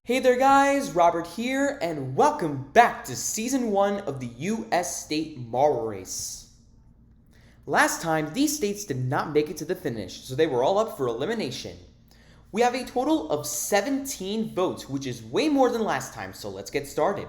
Hey there guys, Robert here, and welcome back to Season 1 of the US State Marble Race. Last time, these states did not make it to the finish, so they were all up for elimination. We have a total of 17 votes, which is way more than last time, so let's get started.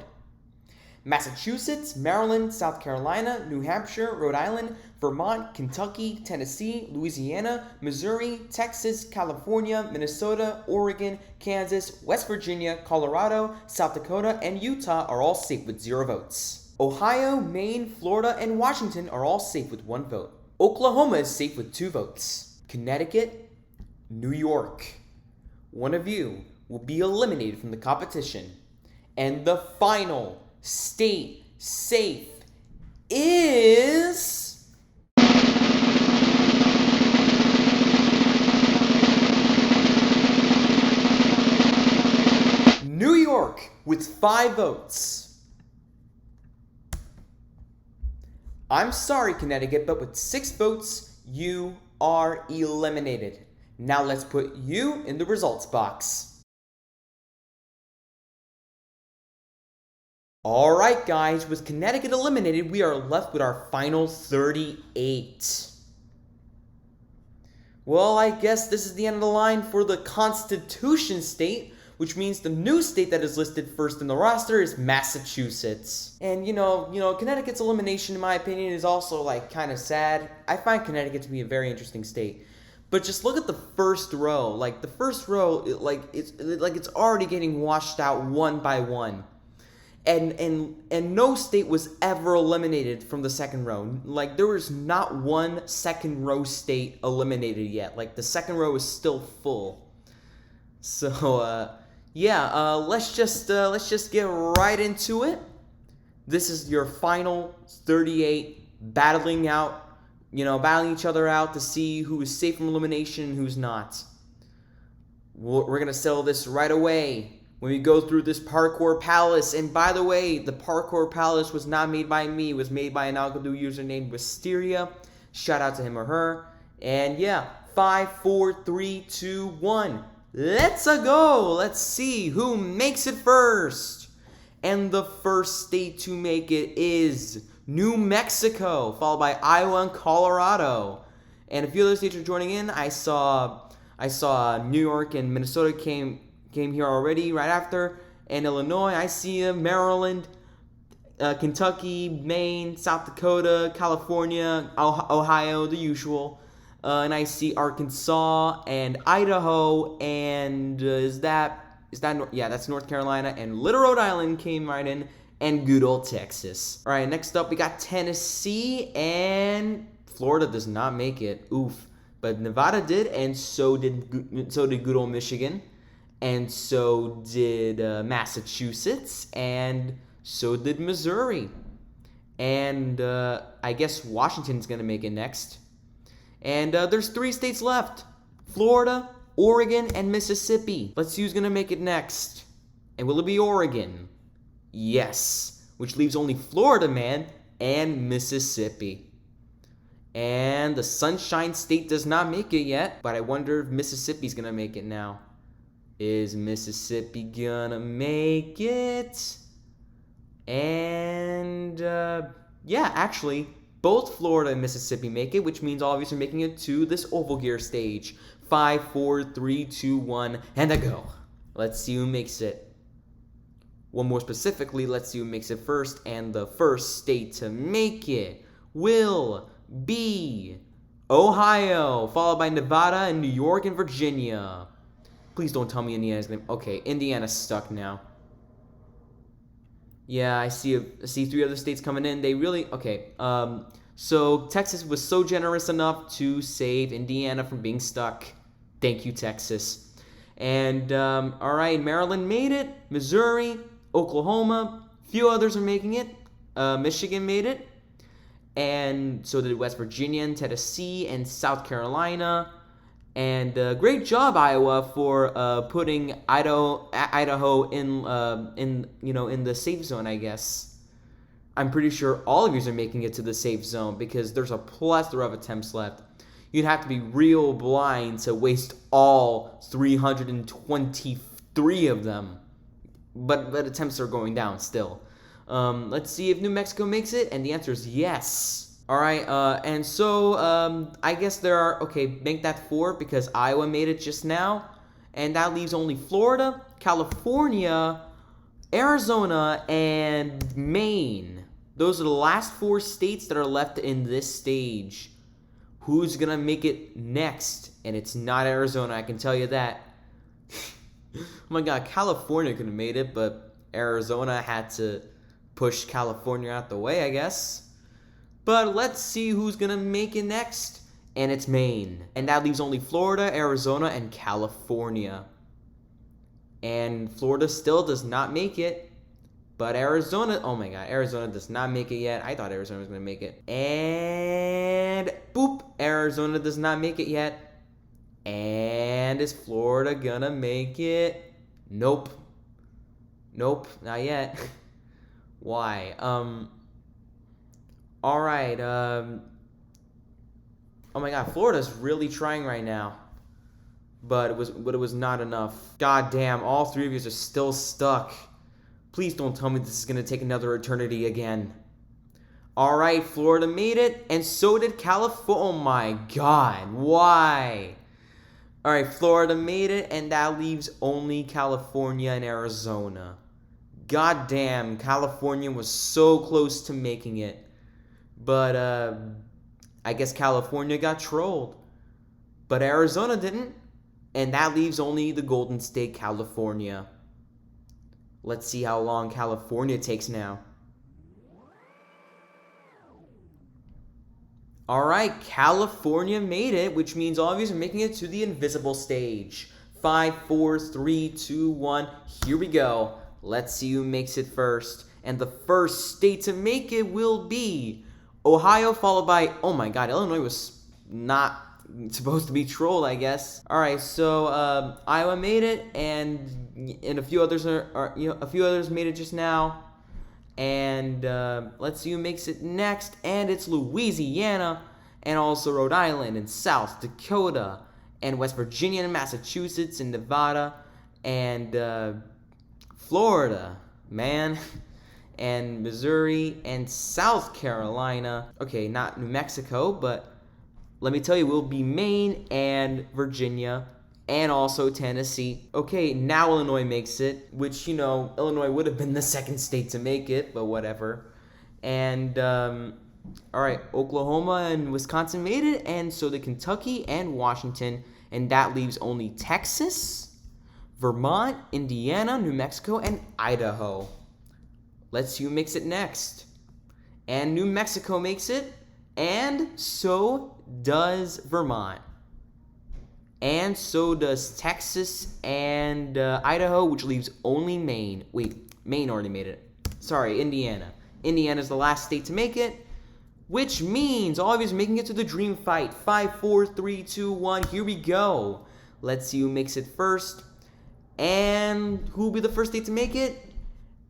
Massachusetts, Maryland, South Carolina, New Hampshire, Rhode Island, Vermont, Kentucky, Tennessee, Louisiana, Missouri, Texas, California, Minnesota, Oregon, Kansas, West Virginia, Colorado, South Dakota, and Utah are all safe with 0 votes. Ohio, Maine, Florida, and Washington are all safe with 1 vote. Oklahoma is safe with 2 votes. Connecticut, New York. One of you will be eliminated from the competition. And the final state safe is New York with 5 votes. I'm sorry, Connecticut, but with 6 votes, you are eliminated. Now let's put you in the results box. Alright guys, with Connecticut eliminated, we are left with our final 38. Well, I guess this is the end of the line for the Constitution state, which means the new state that is listed first in the roster is Massachusetts. And you know, Connecticut's elimination, in my opinion, is also kind of sad. I find Connecticut to be a very interesting state. But just look at the first row. Like the first row, it's already getting washed out one by one. And no state was ever eliminated from the second row. Like, there was not one second row state eliminated yet. Like, the second row is still full. So, let's just get right into it. This is your final 38 battling each other out to see who is safe from elimination and who's not. We're gonna settle this right away when we go through this Parkour Palace. And by the way, the Parkour Palace was not made by me. It was made by an Algodoo user named Wisteria. Shout out to him or her. And yeah, 5, 4, 3, 2, 1. Let's go. Let's see who makes it first. And the first state to make it is New Mexico, followed by Iowa and Colorado. And a few other states are joining in. I saw New York and Minnesota came here already right after, and Illinois. I see Maryland, Kentucky, Maine, South Dakota, California, Ohio, the usual, and I see Arkansas and Idaho, and that's North Carolina, and Little Rhode Island came right in, and good old Texas. All right, next up we got Tennessee, and Florida does not make it. Oof, but Nevada did, and so did good old Michigan. And so did Massachusetts, and so did Missouri. And I guess Washington's going to make it next. And there's 3 states left: Florida, Oregon, and Mississippi. Let's see who's going to make it next. And will it be Oregon? Yes. Which leaves only Florida, man, and Mississippi. And the Sunshine State does not make it yet, but I wonder if Mississippi's going to make it now. Is Mississippi gonna make it? And, actually, both Florida and Mississippi make it, which means all of you are making it to this Oval Gear stage. 5, 4, 3, 2, 1, and a go. Let's see who makes it. Well, more specifically, let's see who makes it first, and the first state to make it will be Ohio, followed by Nevada and New York and Virginia. Please don't tell me Indiana's gonna... Okay, Indiana's stuck now. Yeah, I see 3 other states coming in. They really... Okay, so Texas was so generous enough to save Indiana from being stuck. Thank you, Texas. And, alright, Maryland made it. Missouri, Oklahoma, a few others are making it. Michigan made it. And so did West Virginia and Tennessee and South Carolina. And great job, Iowa, for putting Idaho in the safe zone, I guess. I'm pretty sure all of you are making it to the safe zone because there's a plethora of attempts left. You'd have to be real blind to waste all 323 of them. but attempts are going down still. Let's see if New Mexico makes it, and the answer is yes. All right, and so I guess there are, okay, make that 4 because Iowa made it just now, and that leaves only Florida, California, Arizona, and Maine. Those are the last 4 states that are left in this stage. Who's gonna make it next? And it's not Arizona, I can tell you that. Oh my god, California could have made it, but Arizona had to push California out the way, I guess. But let's see who's gonna make it next. And it's Maine. And that leaves only Florida, Arizona, and California. And Florida still does not make it. But Arizona, oh my god, Arizona does not make it yet. I thought Arizona was going to make it. And boop, Arizona does not make it yet. And is Florida going to make it? Nope. Nope, not yet. Why? All right. Oh my god, Florida's really trying right now. But it was not enough. God damn, all 3 of you are still stuck. Please don't tell me this is going to take another eternity again. Alright, Florida made it, and so did California. Oh my god, why? Alright, Florida made it, and that leaves only California and Arizona. God damn, California was so close to making it. But, I guess California got trolled. But Arizona didn't, and that leaves only the Golden State, California. Let's see how long California takes now. Alright, California made it, which means all of you are making it to the invisible stage. 5, 4, 3, 2, 1, here we go. Let's see who makes it first. And the first state to make it will be Ohio, followed by, oh my god, Illinois was not supposed to be trolled, I guess. Alright, so Iowa made it, and a few others a few others made it just now. And let's see who makes it next. And it's Louisiana, and also Rhode Island, and South Dakota, and West Virginia, and Massachusetts, and Nevada, and Florida, man, and Missouri, and South Carolina. Okay, not New Mexico, but let me tell you, will be Maine and Virginia, and also Tennessee. Okay, now Illinois makes it, which, you know, Illinois would have been the second state to make it, but whatever. And, alright, Oklahoma and Wisconsin made it, and so did Kentucky and Washington, and that leaves only Texas, Vermont, Indiana, New Mexico, and Idaho. Let's see who makes it next. And New Mexico makes it, and so does Vermont. And so does Texas and Idaho, which leaves only Maine. Wait, Maine already made it. Sorry, Indiana. Indiana's the last state to make it, which means all of you is making it to the dream fight. 5, 4, 3, 2, 1, here we go. Let's see who makes it first. And who will be the first state to make it?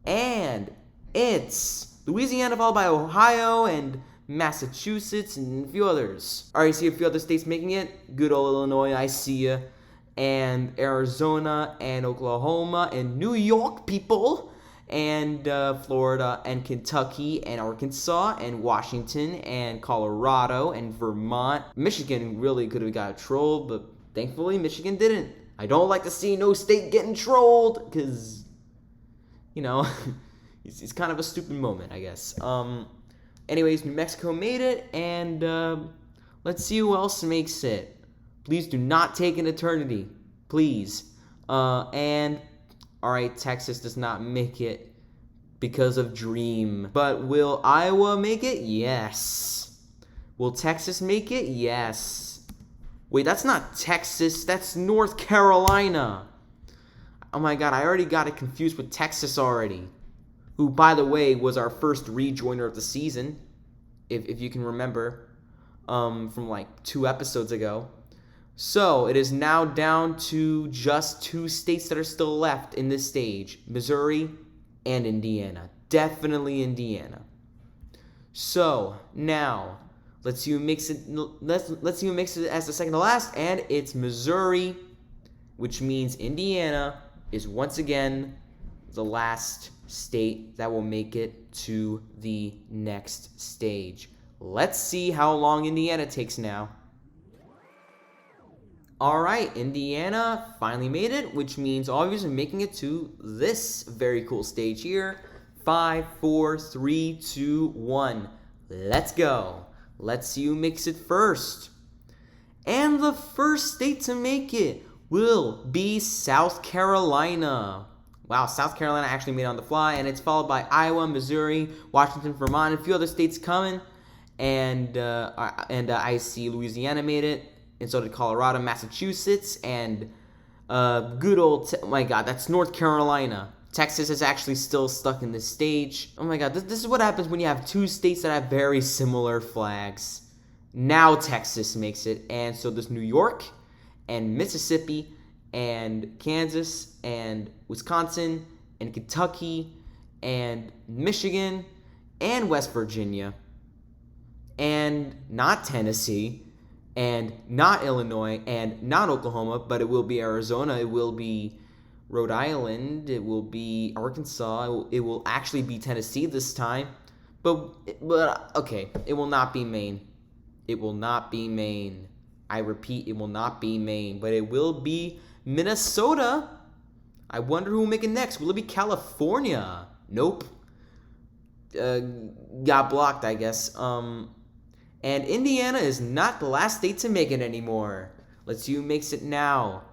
And it's Louisiana, followed by Ohio and Massachusetts, and a few others. Alright, see a few other states making it. Good old Illinois, I see ya. And Arizona, and Oklahoma, and New York, people. And Florida, and Kentucky, and Arkansas, and Washington, and Colorado, and Vermont. Michigan really could have got trolled, but thankfully Michigan didn't. I don't like to see no state getting trolled, because, you know, it's kind of a stupid moment, I guess. Anyways, New Mexico made it, and let's see who else makes it. Please do not take an eternity. Please. And, alright, Texas does not make it because of Dream. But will Iowa make it? Yes. Will Texas make it? Yes. Wait, that's not Texas. That's North Carolina. Oh my god, I already got it confused with Texas already. Who, by the way, was our first rejoiner of the season, if you can remember, from like 2 episodes ago. So, it is now down to just 2 states that are still left in this stage. Missouri and Indiana. Definitely Indiana. So, now, let's see who makes it, let's see who makes it as the second to last, and it's Missouri, which means Indiana is once again the last state that will make it to the next stage. Let's see how long Indiana takes now. Alright, Indiana finally made it, which means obviously making it to this very cool stage here. 5, 4, 3, 2, 1. Let's go. Let's see who makes it first. And the first state to make it will be South Carolina. Wow, South Carolina actually made it on the fly, and it's followed by Iowa, Missouri, Washington, Vermont, and a few other states coming. And I see Louisiana made it. And so did Colorado, Massachusetts, and good old, oh my god, that's North Carolina. Texas is actually still stuck in this stage. Oh my god, this is what happens when you have two states that have very similar flags. Now Texas makes it, and so there's New York, and Mississippi, and Kansas, and Wisconsin, and Kentucky, and Michigan, and West Virginia, and not Tennessee, and not Illinois, and not Oklahoma, but it will be Arizona, it will be Rhode Island, it will be Arkansas, it will actually be Tennessee this time, but okay, it will not be Maine. It will not be Maine. I repeat, it will not be Maine, but it will be Minnesota. I wonder who will make it next. Will it be California? Nope. Got blocked, I guess. And Indiana is not the last state to make it anymore. Let's see who makes it now.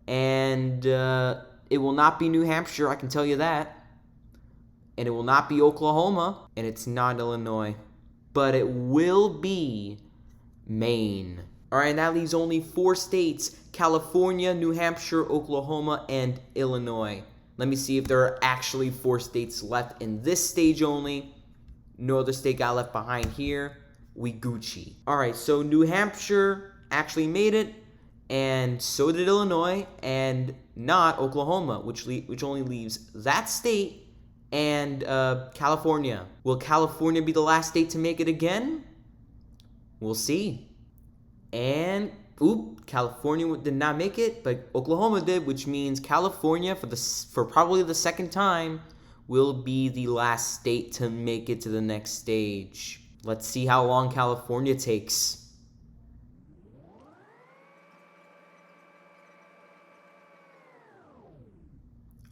And it will not be New Hampshire, I can tell you that. And it will not be Oklahoma. And it's not Illinois. But it will be Maine. Alright, that leaves only 4 states. California, New Hampshire, Oklahoma, and Illinois. Let me see if there are actually 4 states left in this stage only. No other state got left behind here. We Gucci. Alright, so New Hampshire actually made it, and so did Illinois, and not Oklahoma, which only leaves that state and California. Will California be the last state to make it again? We'll see. And California did not make it, but Oklahoma did, which means California for probably the second time will be the last state to make it to the next stage. Let's see how long California takes.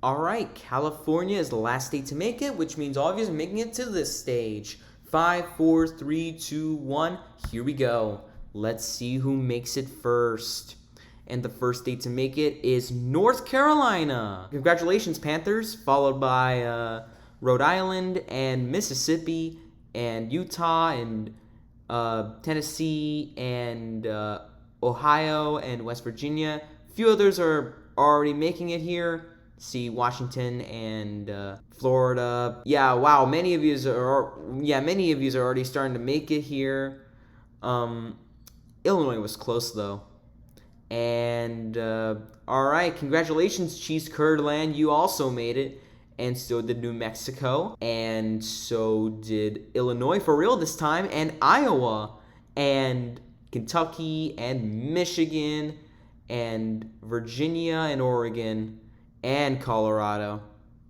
Alright, California is the last state to make it, which means obviously making it to this stage. 5, 4, 3, 2, 1, here we go. Let's see who makes it first. And the first state to make it is North Carolina. Congratulations, Panthers, followed by Rhode Island and Mississippi and Utah and Tennessee and Ohio and West Virginia. A few others are already making it here. See Washington and Florida. Yeah, wow, many of you are already starting to make it here. Illinois was close though. And all right, congratulations, Cheese Curd Land. You also made it. And so did New Mexico, and so did Illinois for real this time, and Iowa, and Kentucky, and Michigan, and Virginia, and Oregon, and Colorado.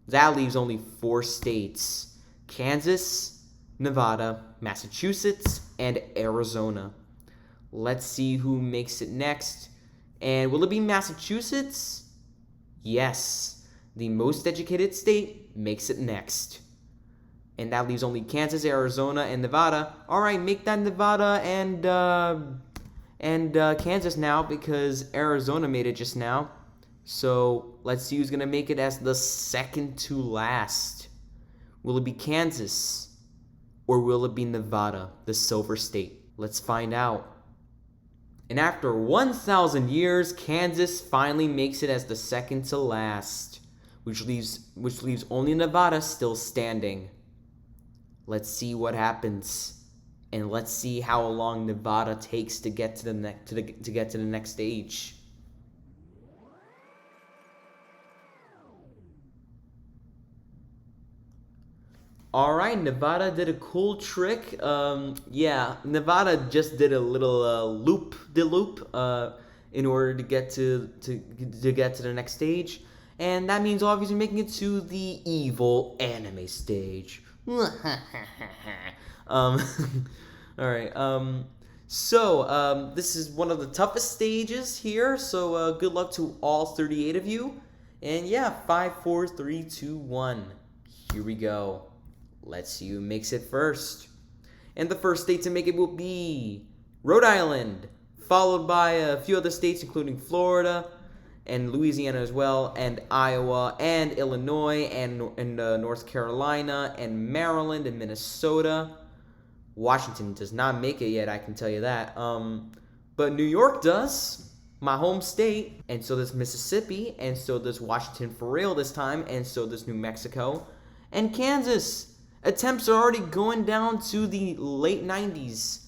That leaves only 4 states: Kansas, Nevada, Massachusetts, and Arizona. Let's see who makes it next. And will it be Massachusetts? Yes. The most educated state makes it next. And that leaves only Kansas, Arizona, and Nevada. Alright, make that Nevada and Kansas now, because Arizona made it just now. So let's see who's going to make it as the second to last. Will it be Kansas? Or will it be Nevada, the silver state? Let's find out. And after 1,000 years, Kansas finally makes it as the second to last. Which leaves only Nevada still standing. Let's see what happens, and let's see how long Nevada takes to get to the next stage. All right, Nevada did a cool trick. Nevada just did a little loop-de-loop in order to get to the next stage. And that means obviously making it to the evil anime stage. All right. This is one of the toughest stages here. So good luck to all 38 of you. And yeah, 5, 4, 3, 2, 1. Here we go. Let's see who makes it first. And the first state to make it will be Rhode Island, followed by a few other states including Florida and Louisiana as well, and Iowa, and Illinois, and North Carolina, and Maryland, and Minnesota. Washington does not make it yet, I can tell you that. But New York does, my home state, and so does Mississippi, and so does Washington for real this time, and so does New Mexico, and Kansas. Attempts are already going down to the late 90s,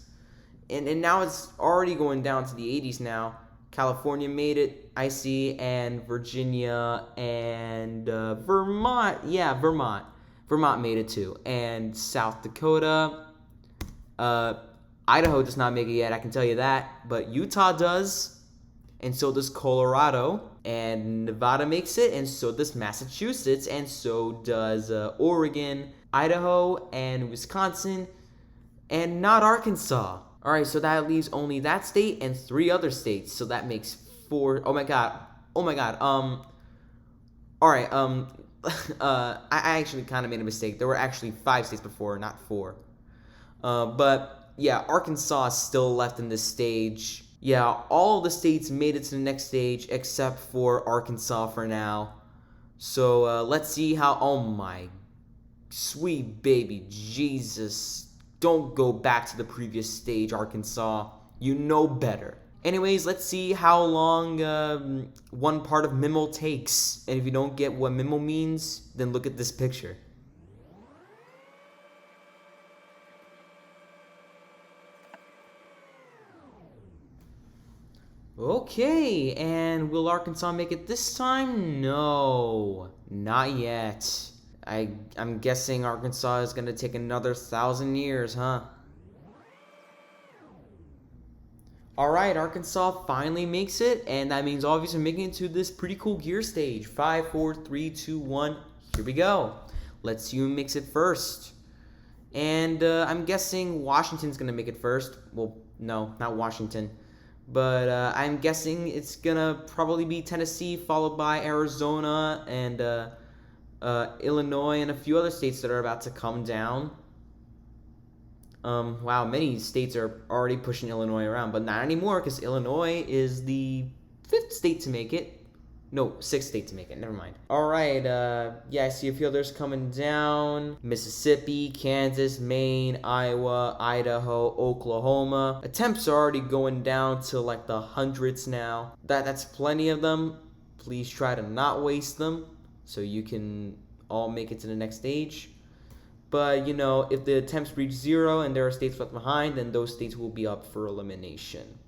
and now it's already going down to the 80s now. California made it, I see, and Virginia and Vermont. Yeah, Vermont. Vermont made it too. And South Dakota. Idaho does not make it yet, I can tell you that. But Utah does. And so does Colorado. And Nevada makes it. And so does Massachusetts. And so does Oregon, Idaho, and Wisconsin. And not Arkansas. Alright, so that leaves only that state and 3 other states. So that makes 4. Oh my god. Alright, I actually kind of made a mistake. There were actually 5 states before, not 4. But yeah, Arkansas is still left in this stage. Yeah, all the states made it to the next stage except for Arkansas for now. So let's see how. Oh my sweet baby Jesus. Don't go back to the previous stage, Arkansas. You know better. Anyways, let's see how long one part of Mimo takes. And if you don't get what Mimo means, then look at this picture. Okay, and will Arkansas make it this time? No, not yet. I'm guessing Arkansas is going to take another 1,000 years, huh? Alright, Arkansas finally makes it, and that means obviously making it to this pretty cool gear stage. 5, 4, 3, 2, 1, here we go. Let's see who makes it first. And I'm guessing Washington's going to make it first. Well, no, not Washington. But I'm guessing it's going to probably be Tennessee, followed by Arizona, and Illinois, and a few other states that are about to come down. Wow, many states are already pushing Illinois around, but not anymore because Illinois is the 5th state to make it. No, 6th state to make it. Never mind. All right. Yeah, I see a few others coming down. Mississippi, Kansas, Maine, Iowa, Idaho, Oklahoma. Attempts are already going down to like the hundreds now. That's plenty of them. Please try to not waste them, so you can all make it to the next stage. But, you know, if the attempts reach 0 and there are states left behind, then those states will be up for elimination.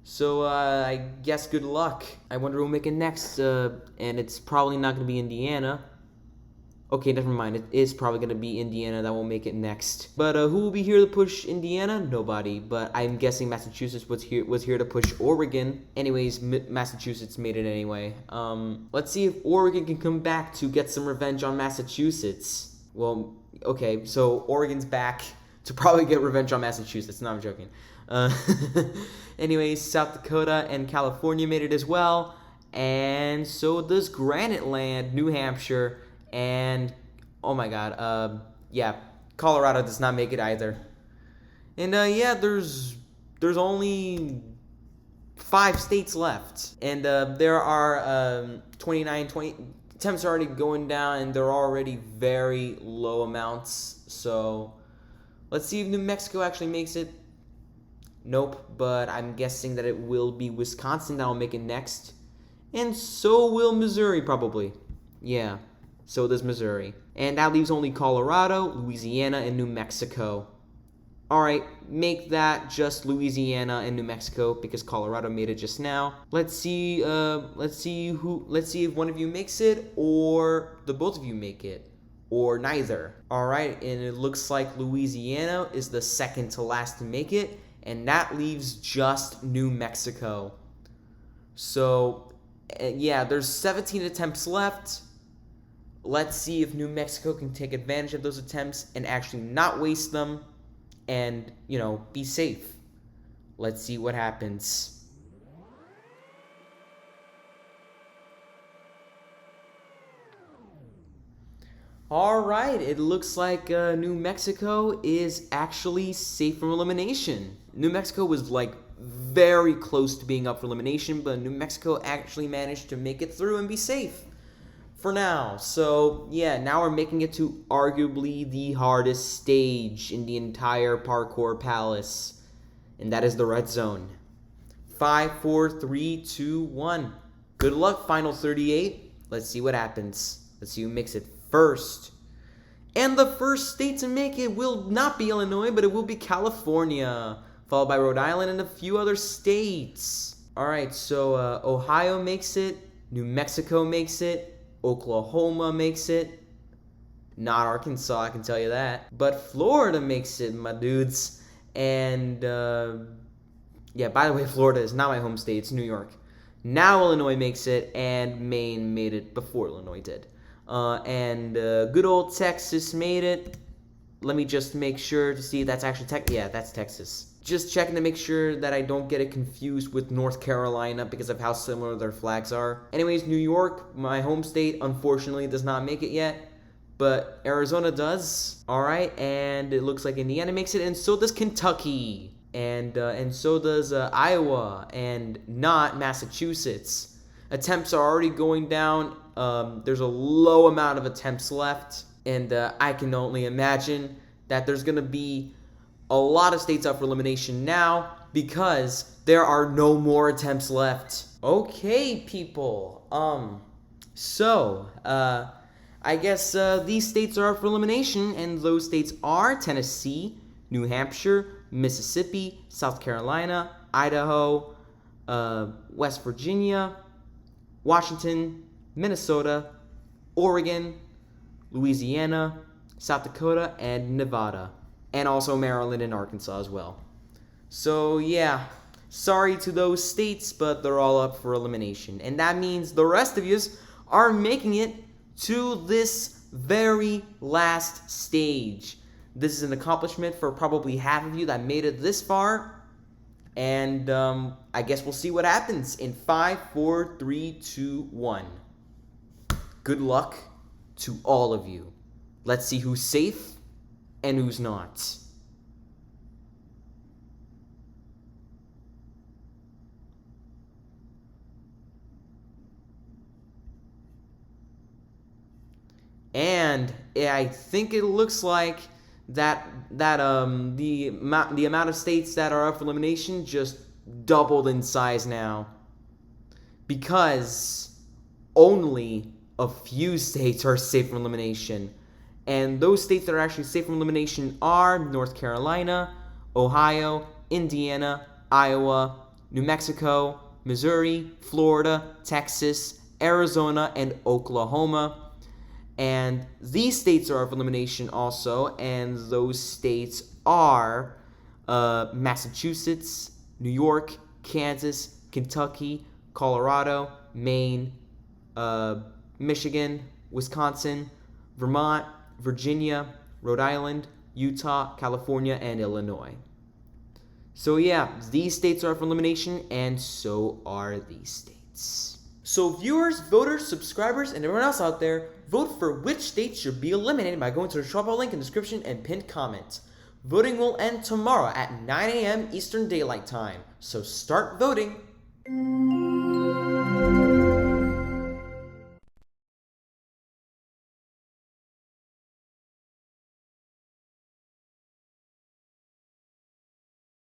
So, I guess good luck. I wonder who will make it next, and it's probably not going to be Indiana. Okay, never mind. It is probably going to be Indiana that will make it next. But who will be here to push Indiana? Nobody. But I'm guessing Massachusetts was here to push Oregon. Anyways, Massachusetts made it anyway. Let's see if Oregon can come back to get some revenge on Massachusetts. Well, okay, so Oregon's back to probably get revenge on Massachusetts. No, I'm joking. Anyways, South Dakota and California made it as well. And so does Granite Land, New Hampshire, and oh my god, yeah, Colorado does not make it either. And yeah, there's only 5 states left, and there are 20 attempts are already going down, and they're already very low amounts. So let's see if New Mexico actually makes it. Nope, but I'm guessing that it will be Wisconsin that will make it next, and so will Missouri probably. Yeah. So does Missouri. And that leaves only Colorado, Louisiana, and New Mexico. Alright, make that just Louisiana and New Mexico because Colorado made it just now. Let's see if one of you makes it or the both of you make it. Or neither. Alright, and it looks like Louisiana is the second to last to make it, and that leaves just New Mexico. So Yeah, there's 17 attempts left. Let's see if New Mexico can take advantage of those attempts and actually not waste them and, be safe. Let's see what happens. Alright, it looks like New Mexico is actually safe from elimination. New Mexico was very close to being up for elimination, but New Mexico actually managed to make it through and be safe for now. So yeah, now we're making it to arguably the hardest stage in the entire Parkour Palace, and that is the red zone. 5, 4, 3, 2, 1. Good luck, final 38. Let's see what happens. Let's see who makes it first. And the first state to make it will not be Illinois, but it will be California, followed by Rhode Island and a few other states. Alright, so Ohio makes it, New Mexico makes it, Oklahoma makes it. Not Arkansas, I can tell you that. But Florida makes it, my dudes. And, yeah, by the way, Florida is not my home state, it's New York. Now Illinois makes it, and Maine made it before Illinois did. And good old Texas made it. Let me just make sure to see if that's actually yeah, that's Texas. Just checking to make sure that I don't get it confused with North Carolina because of how similar their flags are. Anyways, New York, my home state, unfortunately does not make it yet, but Arizona does. Alright, and it looks like Indiana makes it, and so does Kentucky. And so does Iowa, and not Massachusetts. Attempts are already going down. There's a low amount of attempts left, and I can only imagine that there's going to be a lot of states up for elimination now because there are no more attempts left. Okay, people. So, I guess these states are up for elimination, and those states are Tennessee, New Hampshire, Mississippi, South Carolina, Idaho, West Virginia, Washington, Minnesota, Oregon, Louisiana, South Dakota, and Nevada. And also Maryland and Arkansas as well. So yeah, sorry to those states, but they're all up for elimination. And that means the rest of yous are making it to this very last stage. This is an accomplishment for probably half of you that made it this far. And I guess we'll see what happens in 5, 4, 3, 2, 1. Good luck to all of you. Let's see who's safe and who's not. And I think it looks like that the amount of states that are up for elimination just doubled in size now, because only a few states are safe from elimination. And those states that are actually safe from elimination are North Carolina, Ohio, Indiana, Iowa, New Mexico, Missouri, Florida, Texas, Arizona, and Oklahoma. And these states are up for elimination also, and those states are Massachusetts, New York, Kansas, Kentucky, Colorado, Maine, Michigan, Wisconsin, Vermont, Virginia, Rhode Island, Utah, California, and Illinois. So yeah, these states are up for elimination, and so are these states. So viewers, voters, subscribers, and everyone else out there, vote for which states should be eliminated by going to the Dropbox link in the description and pinned comment. Voting will end tomorrow at 9 a.m. Eastern Daylight Time, so start voting.